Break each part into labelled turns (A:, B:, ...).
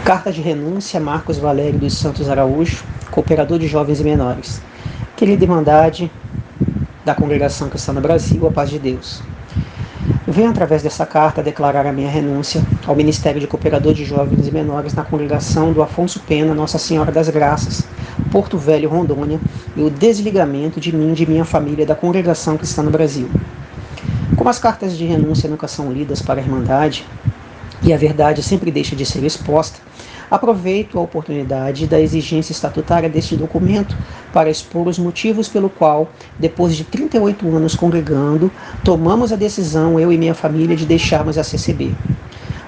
A: Carta de renúncia, Marcos Valério dos Santos Araújo, cooperador de jovens e menores. Querida Irmandade da Congregação Cristã no Brasil, a paz de Deus. Venho através dessa carta declarar a minha renúncia ao Ministério de Cooperador de Jovens e Menores na Congregação do Afonso Pena, Nossa Senhora das Graças, Porto Velho, Rondônia, e o desligamento de mim e de minha família da Congregação Cristã no Brasil. Como as cartas de renúncia nunca são lidas para a Irmandade, e a verdade sempre deixa de ser exposta, aproveito a oportunidade da exigência estatutária deste documento para expor os motivos pelo qual, depois de 38 anos congregando, tomamos a decisão, eu e minha família, de deixarmos a CCB.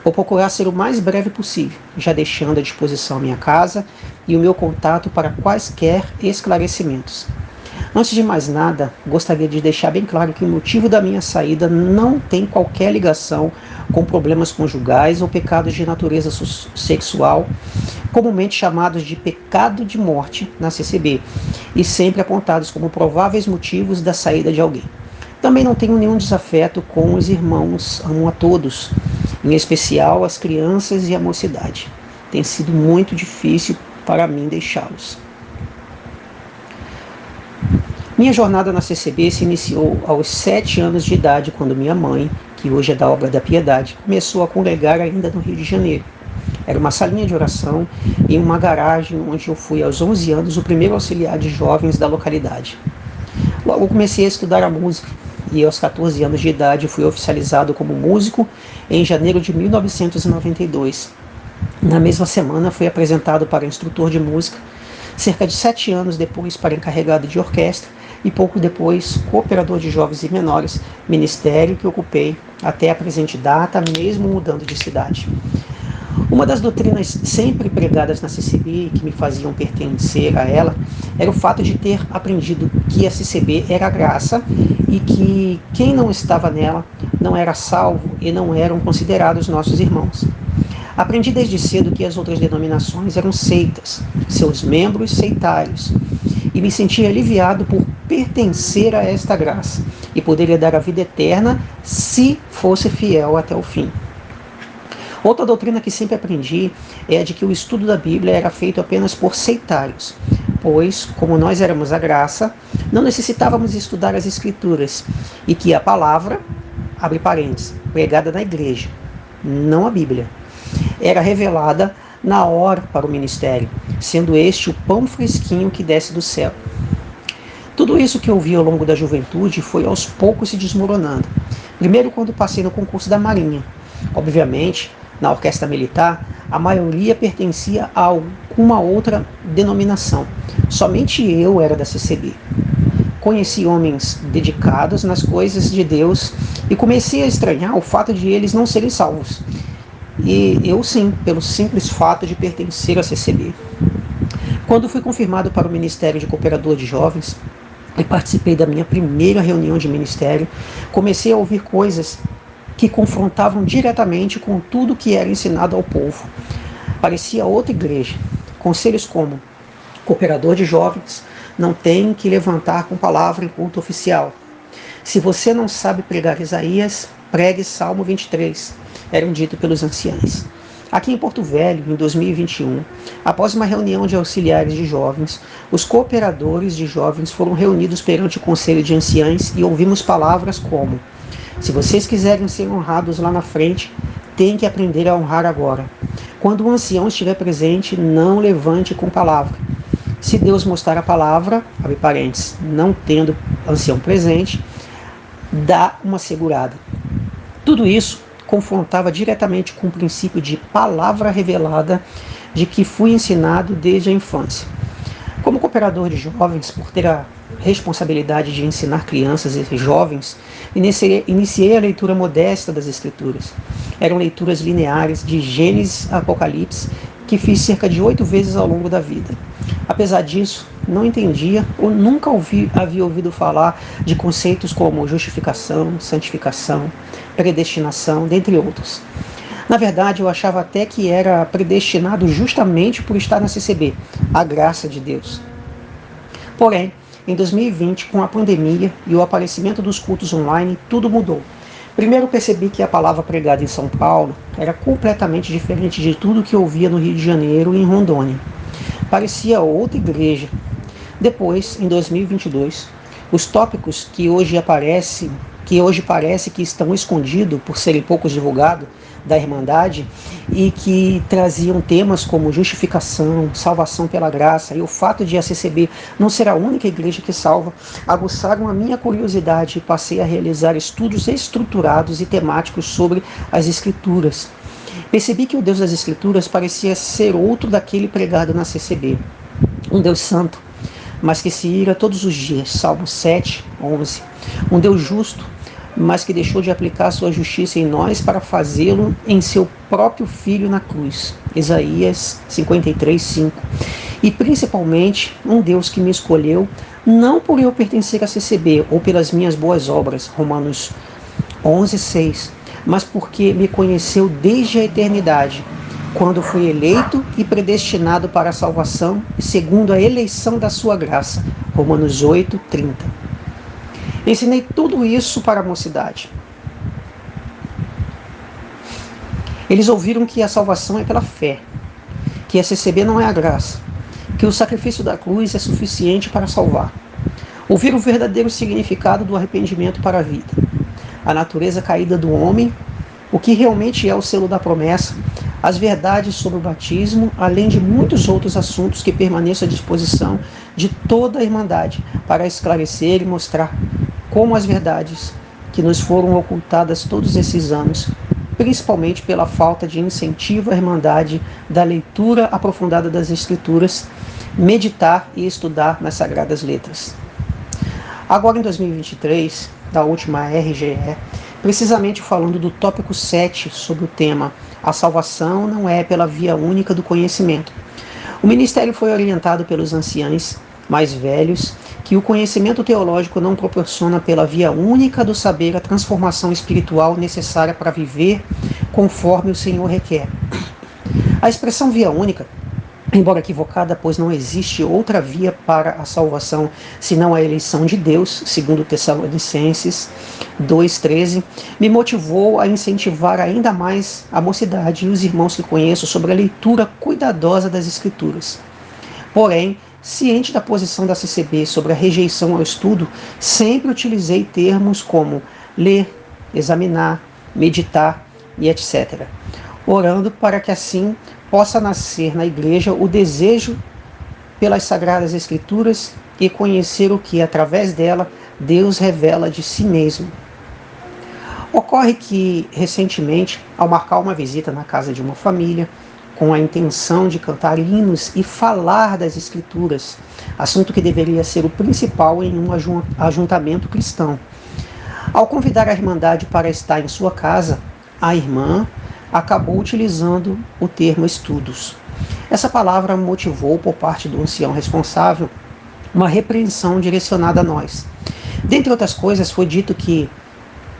A: Vou procurar ser o mais breve possível, já deixando à disposição minha casa e o meu contato para quaisquer esclarecimentos. Antes de mais nada, gostaria de deixar bem claro que o motivo da minha saída não tem qualquer ligação com problemas conjugais ou pecados de natureza sexual, comumente chamados de pecado de morte na CCB, e sempre apontados como prováveis motivos da saída de alguém. Também não tenho nenhum desafeto com os irmãos, amo a todos, em especial as crianças e a mocidade. Tem sido muito difícil para mim deixá-los. Minha jornada na CCB se iniciou aos 7 anos de idade, quando minha mãe, que hoje é da Obra da Piedade, começou a congregar ainda no Rio de Janeiro. Era uma salinha de oração em uma garagem onde eu fui aos 11 anos o primeiro auxiliar de jovens da localidade. Logo comecei a estudar a música e aos 14 anos de idade fui oficializado como músico em janeiro de 1992. Na mesma semana fui apresentado para instrutor de música, cerca de 7 anos depois para encarregado de orquestra e pouco depois cooperador de jovens e menores, ministério que ocupei até a presente data, mesmo mudando de cidade. Uma das doutrinas sempre pregadas na CCB e que me faziam pertencer a ela era o fato de ter aprendido que a CCB era graça e que quem não estava nela não era salvo e não eram considerados nossos irmãos. Aprendi desde cedo que as outras denominações eram seitas, seus membros seitários, e me senti aliviado por pertencer a esta graça e poderia dar a vida eterna se fosse fiel até o fim. Outra doutrina que sempre aprendi é a de que o estudo da Bíblia era feito apenas por seitários, pois, como nós éramos a graça, não necessitávamos estudar as Escrituras, e que a palavra, abre parênteses, pregada na igreja, não a Bíblia, era revelada na hora para o ministério, sendo este o pão fresquinho que desce do céu. Tudo isso que eu vi ao longo da juventude foi aos poucos se desmoronando. Primeiro, quando passei no concurso da Marinha. Obviamente, na orquestra militar, a maioria pertencia a alguma outra denominação. Somente eu era da CCB. Conheci homens dedicados nas coisas de Deus e comecei a estranhar o fato de eles não serem salvos. E eu sim, pelo simples fato de pertencer à CCB. Quando fui confirmado para o Ministério de Cooperador de Jovens e participei da minha primeira reunião de ministério, comecei a ouvir coisas que confrontavam diretamente com tudo que era ensinado ao povo. Parecia outra igreja. Conselhos como: cooperador de jovens não tem que levantar com palavra em culto oficial. Se você não sabe pregar Isaías, pregue Salmo 23, eram ditos pelos anciãos. Aqui em Porto Velho, em 2021, após uma reunião de auxiliares de jovens, os cooperadores de jovens foram reunidos perante o conselho de anciãos e ouvimos palavras como: se vocês quiserem ser honrados lá na frente, têm que aprender a honrar agora. Quando o ancião estiver presente, não levante com palavra. Se Deus mostrar a palavra, abre parênteses, não tendo ancião presente, dá uma segurada. Tudo isso confrontava diretamente com o princípio de palavra revelada de que fui ensinado desde a infância. Como cooperador de jovens, por ter a responsabilidade de ensinar crianças e jovens, iniciei a leitura modesta das Escrituras. Eram leituras lineares de Gênesis a Apocalipse, que fiz cerca de 8 vezes ao longo da vida. Apesar disso, não entendia ou nunca havia ouvido falar de conceitos como justificação, santificação, predestinação, dentre outros. Na verdade, eu achava até que era predestinado justamente por estar na CCB, a graça de Deus. Porém, em 2020, com a pandemia e o aparecimento dos cultos online, tudo mudou. Primeiro percebi que a palavra pregada em São Paulo era completamente diferente de tudo que eu ouvia no Rio de Janeiro e em Rondônia. Parecia outra igreja. Depois, em 2022, os tópicos que hoje parece que estão escondidos por serem poucos divulgados da Irmandade e que traziam temas como justificação, salvação pela graça e o fato de a CCB não ser a única igreja que salva, aguçaram a minha curiosidade e passei a realizar estudos estruturados e temáticos sobre as Escrituras. Percebi que o Deus das Escrituras parecia ser outro daquele pregado na CCB, um Deus santo, mas que se ira todos os dias, Salmo 7, 11, um Deus justo, mas que deixou de aplicar sua justiça em nós para fazê-lo em seu próprio Filho na cruz, Isaías 53, 5, e principalmente um Deus que me escolheu não por eu pertencer a CCB ou pelas minhas boas obras, Romanos 11, 6, mas porque me conheceu desde a eternidade, quando fui eleito e predestinado para a salvação, segundo a eleição da sua graça, Romanos 8, 30. Ensinei tudo isso para a mocidade. Eles ouviram que a salvação é pela fé, que a CCB não é a graça, que o sacrifício da cruz é suficiente para salvar. Ouviram o verdadeiro significado do arrependimento para a vida, a natureza caída do homem, o que realmente é o selo da promessa, as verdades sobre o batismo, além de muitos outros assuntos que permaneço à disposição de toda a Irmandade para esclarecer e mostrar como as verdades que nos foram ocultadas todos esses anos, principalmente pela falta de incentivo à Irmandade da leitura aprofundada das Escrituras, meditar e estudar nas Sagradas Letras. Agora em 2023, da última RGE, precisamente falando do tópico 7 sobre o tema A salvação não é pela via única do conhecimento. O ministério foi orientado pelos anciãos mais velhos que o conhecimento teológico não proporciona pela via única do saber a transformação espiritual necessária para viver conforme o Senhor requer. A expressão via única, embora equivocada, pois não existe outra via para a salvação senão a eleição de Deus, segundo Tessalonicenses 2,13, me motivou a incentivar ainda mais a mocidade e os irmãos que conheço sobre a leitura cuidadosa das Escrituras. Porém, ciente da posição da CCB sobre a rejeição ao estudo, sempre utilizei termos como ler, examinar, meditar e etc., orando para que assim possa nascer na igreja o desejo pelas Sagradas Escrituras e conhecer o que, através dela, Deus revela de si mesmo. Ocorre que, recentemente, ao marcar uma visita na casa de uma família, com a intenção de cantar hinos e falar das Escrituras, assunto que deveria ser o principal em um ajuntamento cristão. Ao convidar a Irmandade para estar em sua casa, a irmã acabou utilizando o termo estudos. Essa palavra motivou, por parte do ancião responsável, uma repreensão direcionada a nós. Dentre outras coisas, foi dito que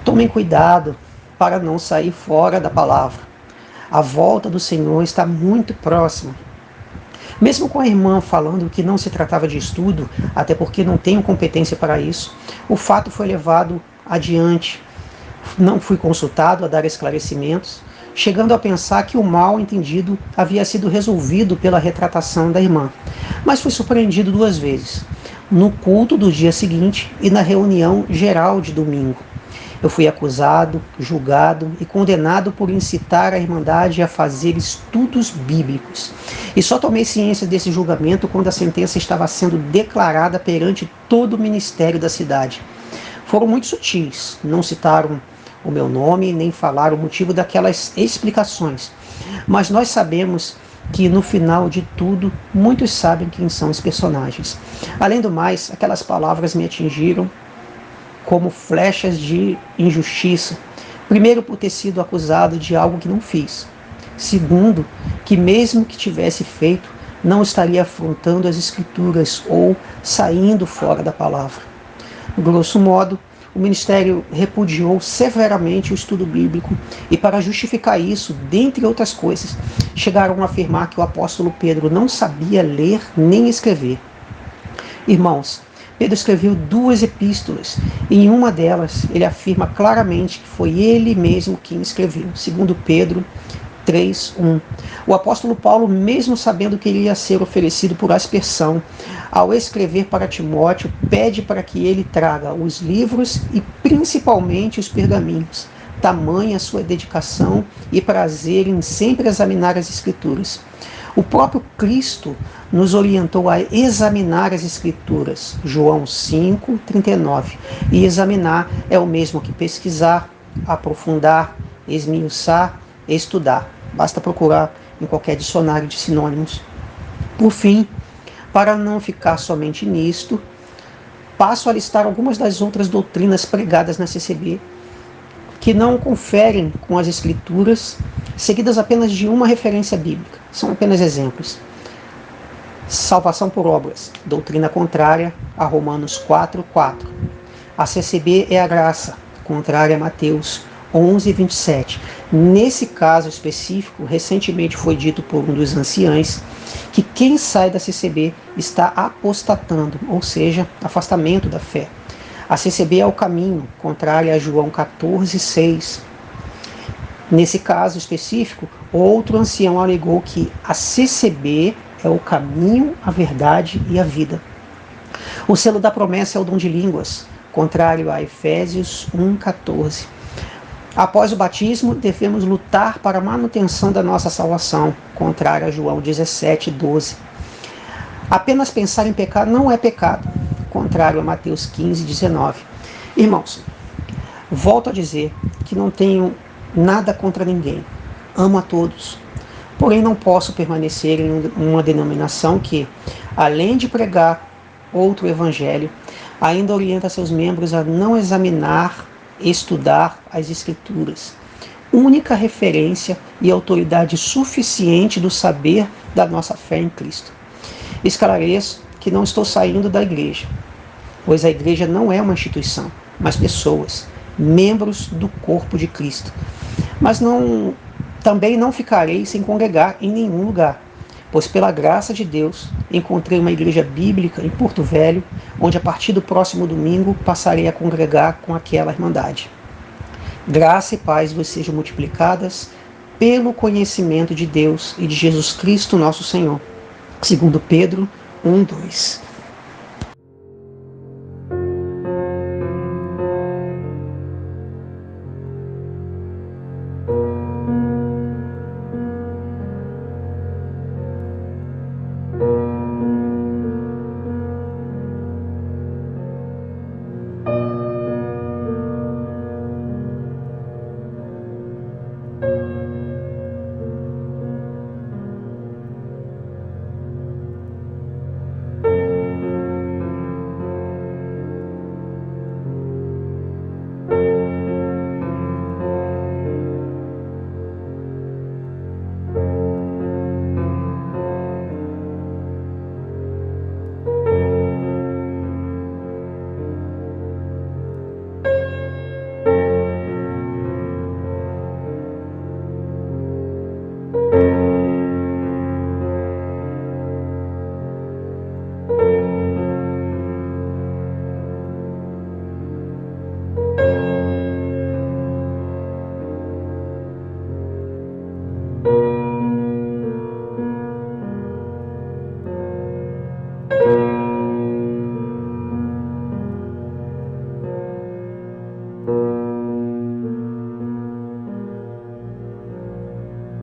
A: tomem cuidado para não sair fora da palavra. A volta do Senhor está muito próxima. Mesmo com a irmã falando que não se tratava de estudo, até porque não tenho competência para isso, o fato foi levado adiante. Não fui consultado a dar esclarecimentos, chegando a pensar que o mal entendido havia sido resolvido pela retratação da irmã. Mas fui surpreendido 2 vezes, no culto do dia seguinte e na reunião geral de domingo. Eu fui acusado, julgado e condenado por incitar a Irmandade a fazer estudos bíblicos. E só tomei ciência desse julgamento quando a sentença estava sendo declarada perante todo o ministério da cidade. Foram muito sutis, não citaram o meu nome nem falaram o motivo daquelas explicações. Mas nós sabemos que no final de tudo, muitos sabem quem são os personagens. Além do mais, aquelas palavras me atingiram como flechas de injustiça. Primeiro, por ter sido acusado de algo que não fiz. Segundo, que mesmo que tivesse feito, não estaria afrontando as Escrituras ou saindo fora da palavra. Grosso modo, o ministério repudiou severamente o estudo bíblico e, para justificar isso, dentre outras coisas, chegaram a afirmar que o apóstolo Pedro não sabia ler nem escrever. Irmãos, Pedro escreveu 2 epístolas, e em uma delas ele afirma claramente que foi ele mesmo quem escreveu, segundo Pedro 3:1. O apóstolo Paulo, mesmo sabendo que ele ia ser oferecido por aspersão, ao escrever para Timóteo, pede para que ele traga os livros e principalmente os pergaminhos. Tamanha a sua dedicação e prazer em sempre examinar as Escrituras. O próprio Cristo nos orientou a examinar as Escrituras, João 5:39. E examinar é o mesmo que pesquisar, aprofundar, esmiuçar, estudar. Basta procurar em qualquer dicionário de sinônimos. Por fim, para não ficar somente nisto, passo a listar algumas das outras doutrinas pregadas na CCB, que não conferem com as Escrituras, seguidas apenas de uma referência bíblica. São apenas exemplos. Salvação por obras, doutrina contrária a Romanos 4:4. A CCB é a graça, contrária a Mateus 11:27. Nesse caso específico, recentemente foi dito por um dos anciães que quem sai da CCB está apostatando, ou seja, afastamento da fé. A CCB é o caminho, contrário a João 14:6. Nesse caso específico, outro ancião alegou que a CCB é o caminho, a verdade e a vida. O selo da promessa é o dom de línguas, contrário a Efésios 1:14. Após o batismo, devemos lutar para a manutenção da nossa salvação, contrário a João 17:12. Apenas pensar em pecar não é pecado, contrário a Mateus 15:19. Irmãos, volto a dizer que não tenho nada contra ninguém. Amo a todos. Porém, não posso permanecer em uma denominação que, além de pregar outro evangelho, ainda orienta seus membros a não examinar, estudar as Escrituras. Única referência e autoridade suficiente do saber da nossa fé em Cristo. Esclareço que não estou saindo da igreja, pois a igreja não é uma instituição, mas pessoas, membros do corpo de Cristo. Mas também não ficarei sem congregar em nenhum lugar, pois pela graça de Deus encontrei uma igreja bíblica em Porto Velho, onde a partir do próximo domingo passarei a congregar com aquela irmandade. Graça e paz vos sejam multiplicadas pelo conhecimento de Deus e de Jesus Cristo nosso Senhor. Segundo Pedro 1:2.